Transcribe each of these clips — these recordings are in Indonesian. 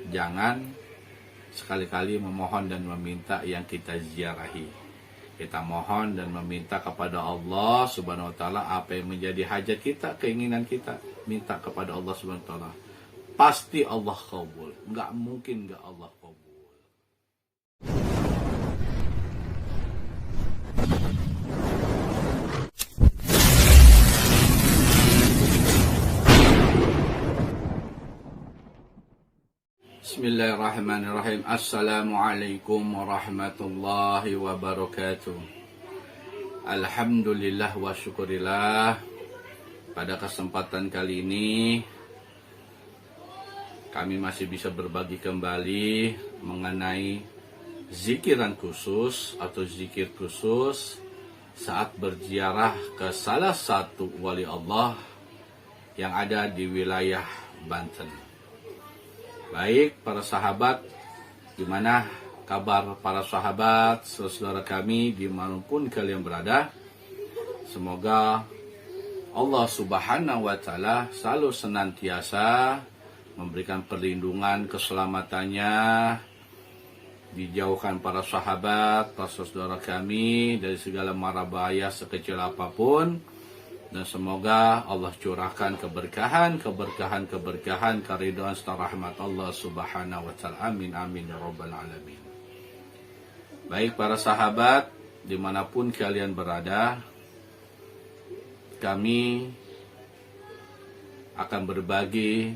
jangan sekali-kali memohon dan meminta yang kita ziarahi. Kita mohon dan meminta kepada Allah Subhanahu wa taala apa yang menjadi hajat kita, keinginan kita, minta kepada Allah Subhanahu wa taala. Pasti Allah kabul. Enggak mungkin enggak Allah kabul. Bismillahirrahmanirrahim. Assalamualaikum warahmatullahi wabarakatuh. Alhamdulillah wa syukurillah. Pada kesempatan kali ini kami masih bisa berbagi kembali mengenai zikiran khusus atau zikir khusus saat berziarah ke salah satu wali Allah yang ada di wilayah Banten. Baik para sahabat, gimana kabar para sahabat, saudara kami dimanapun kalian berada. Semoga Allah Subhanahu wa taala selalu senantiasa memberikan perlindungan, keselamatannya, dijauhkan para sahabat, para saudara kami dari segala mara bahaya sekecil apapun. Dan semoga Allah curahkan keberkahan, keridhaan serta rahmat Allah Subhanahu wa taala. Amin amin ya rabbal alamin. Baik para sahabat, dimanapun kalian berada, kami akan berbagi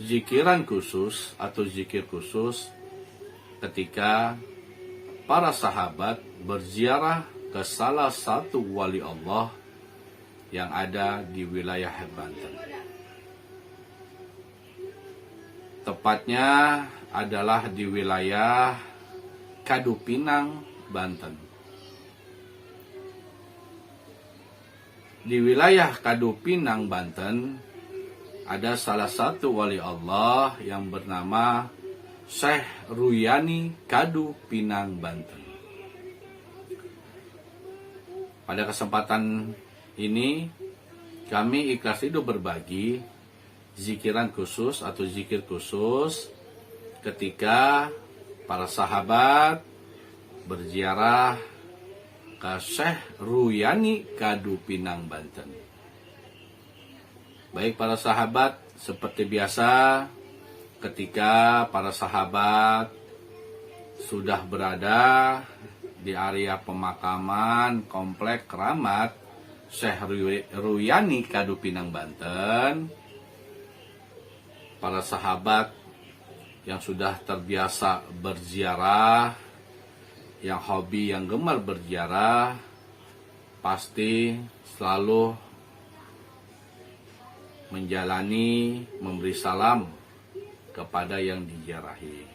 zikiran khusus atau zikir khusus ketika para sahabat berziarah ke salah satu wali Allah yang ada di wilayah Banten. Tepatnya adalah di wilayah Kadupinang, Banten. Di wilayah Kadupinang, Banten ada salah satu wali Allah yang bernama Syekh Ruyani Kadupinang, Banten. Pada kesempatan ini kami ikhlas hidup berbagi zikiran khusus atau zikir khusus ketika para sahabat berziarah ke Syekh Ruyani Kadupinang, Banten. Baik para sahabat, seperti biasa ketika para sahabat sudah berada di area pemakaman komplek keramat Syekh Ruyani Kadupinang, Banten, para sahabat yang sudah terbiasa berziarah, yang hobi, yang gemar berziarah, pasti selalu menjalani, memberi salam kepada yang diziarahi.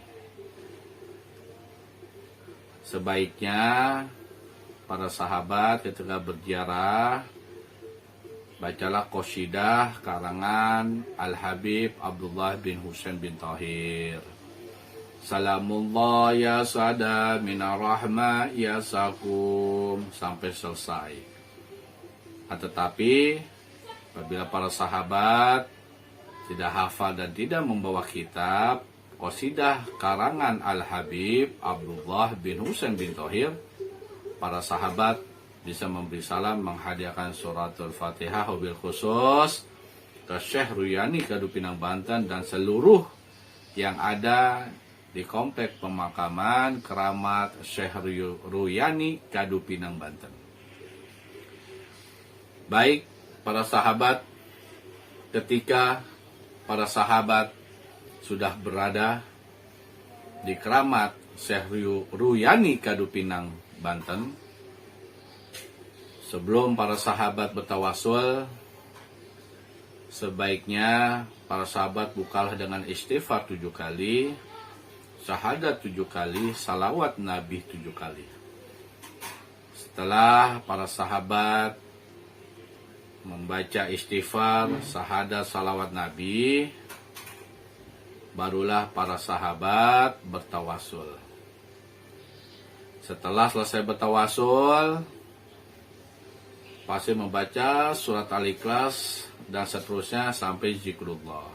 Sebaiknya para sahabat ketika berziarah bacalah qasidah karangan Al-Habib Abdullah bin Husain bin Tahir. Salamullah ya sada minar rahma ya sakum sampai selesai. Tetapi apabila para sahabat tidak hafal dan tidak membawa kitab qasidah karangan Al-Habib Abdullah bin Husain bin Tahir, para sahabat bisa memberi salam, menghadiahkan suratul Fatihah wabil khusus ke Syekh Ruyani Kadupinang, Banten dan seluruh yang ada di komplek pemakaman keramat Syekh Ruyani Kadupinang, Banten. Baik para sahabat, ketika para sahabat sudah berada di keramat Syekh Ruyani Kadupinang, Banten, sebelum para sahabat bertawasul, sebaiknya para sahabat bukalah dengan istighfar 7 kali, syahadat 7 kali, salawat Nabi 7 kali. Setelah para sahabat membaca istighfar, syahadat, salawat Nabi, barulah para sahabat bertawasul. Setelah selesai bertawasul, pasti membaca surat Al-Ikhlas dan seterusnya sampai zikrullah.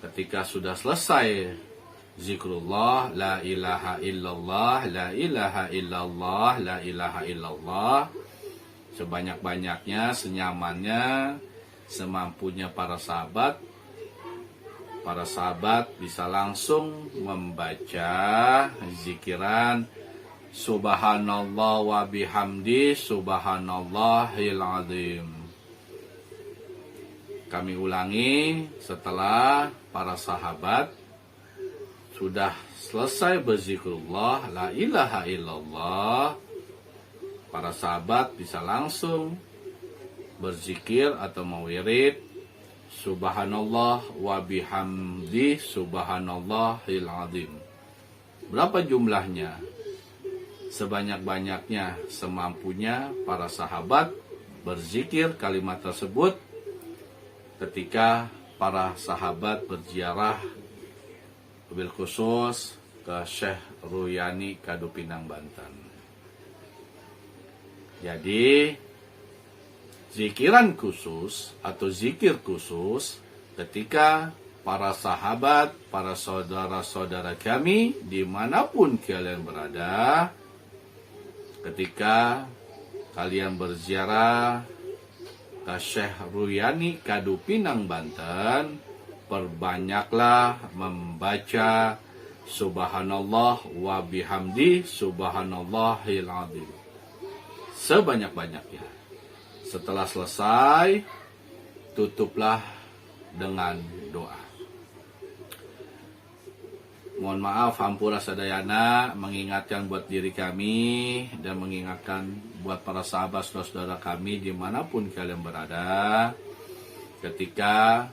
ketika sudah selesai zikrullah, la ilaha illallah, la ilaha illallah, la ilaha illallah, sebanyak-banyaknya, senyamannya, semampunya para sahabat bisa langsung membaca zikiran subhanallah wa bihamdi subhanallahil azim. Kami ulangi, setelah para sahabat sudah selesai berzikrullah la ilaha illallah, para sahabat bisa langsung berzikir atau mewirid subhanallah wa bihamdi subhanallahil azim. Berapa jumlahnya? Sebanyak-banyaknya, semampunya para sahabat berzikir kalimat tersebut ketika para sahabat berziarah bil khusus ke Syekh Ruyani Kadupinang Banten. Jadi zikiran khusus atau zikir khusus ketika para sahabat, para saudara-saudara kami dimanapun kalian berada, ketika kalian berziarah ke Syekh Ruyani Kadupinang Banten, perbanyaklah membaca subhanallah wa bihamdi subhanallahil azim sebanyak-banyaknya. Setelah selesai, tutuplah dengan doa. Mohon maaf, hampura sadayana, mengingatkan buat diri kami dan mengingatkan buat para sahabat saudara kami dimanapun kalian berada, ketika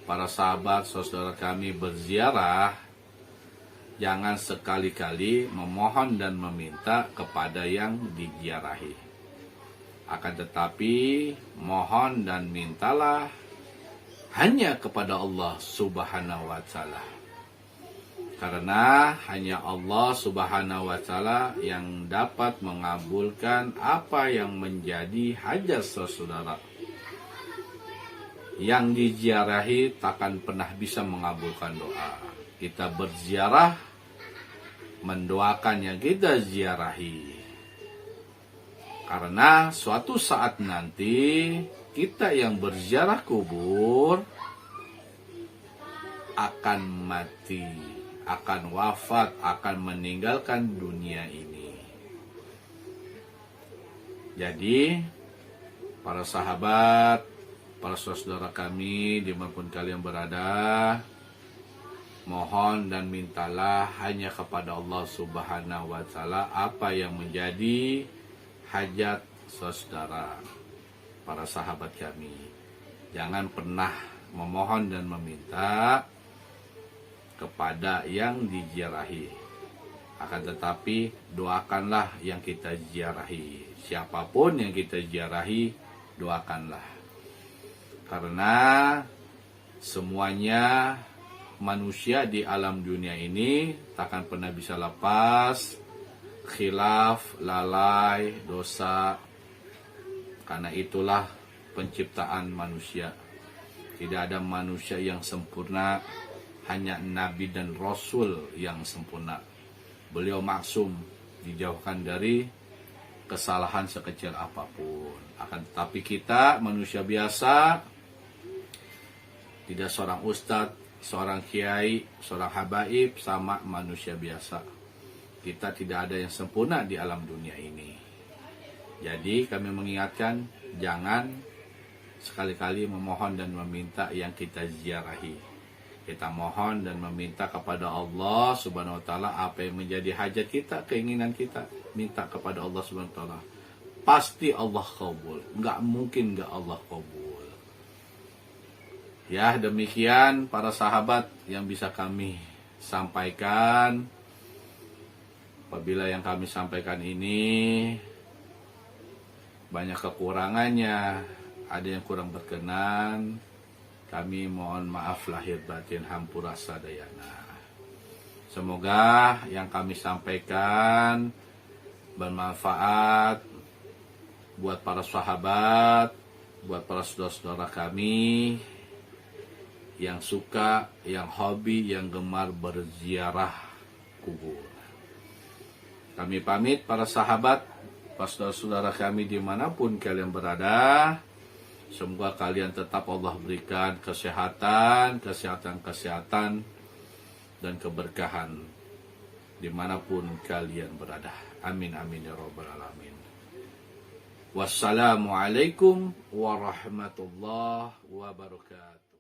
para sahabat saudara kami berziarah, jangan sekali-kali memohon dan meminta kepada yang diziarahi. Akan tetapi mohon dan mintalah hanya kepada Allah Subhanahu wa Ta'ala. Karena hanya Allah Subhanahu wa Ta'ala yang dapat mengabulkan apa yang menjadi hajat saudara. Yang diziarahi takkan pernah bisa mengabulkan doa. Kita berziarah mendoakan yang kita ziarahi. Karena suatu saat nanti kita yang berziarah kubur akan mati, akan wafat, akan meninggalkan dunia ini. Jadi para sahabat, para saudara kami dimanapun kalian berada, mohon dan mintalah hanya kepada Allah Subhanahu wa Ta'ala apa yang menjadi hajat saudara, para sahabat kami. Jangan pernah memohon dan meminta kepada yang diziarahi. Akan tetapi doakanlah yang kita ziarahi. Siapapun yang kita ziarahi, doakanlah. Karena semuanya manusia di alam dunia ini takkan pernah bisa lepas khilaf, lalai, dosa. Karena itulah penciptaan manusia. Tidak ada manusia yang sempurna, hanya Nabi dan Rasul yang sempurna. Beliau maksum, dijauhkan dari kesalahan sekecil apapun. Akan tetapi kita manusia biasa, tidak seorang ustadz, seorang kiai, seorang habaib, sama manusia biasa. Kita tidak ada yang sempurna di alam dunia ini. Jadi kami mengingatkan, jangan sekali-kali memohon dan meminta yang kita ziarahi. Kita mohon dan meminta kepada Allah Subhanahu wa Ta'ala apa yang menjadi hajat kita, keinginan kita, minta kepada Allah Subhanahu wa Ta'ala. Pasti Allah kabul, nggak mungkin nggak Allah kabul. Ya, demikian para sahabat yang bisa kami sampaikan. Apabila yang kami sampaikan ini banyak kekurangannya, ada yang kurang berkenan, kami mohon maaf lahir batin, hampura sadayana. Semoga yang kami sampaikan bermanfaat buat para sahabat, buat para saudara-saudara kami yang suka, yang hobi, yang gemar berziarah kubur. Kami pamit para sahabat, para saudara-saudara kami dimanapun kalian berada. Semoga kalian tetap Allah berikan kesehatan, dan keberkahan dimanapun kalian berada. Amin amin ya rabbal alamin. Wassalamualaikum warahmatullahi wabarakatuh.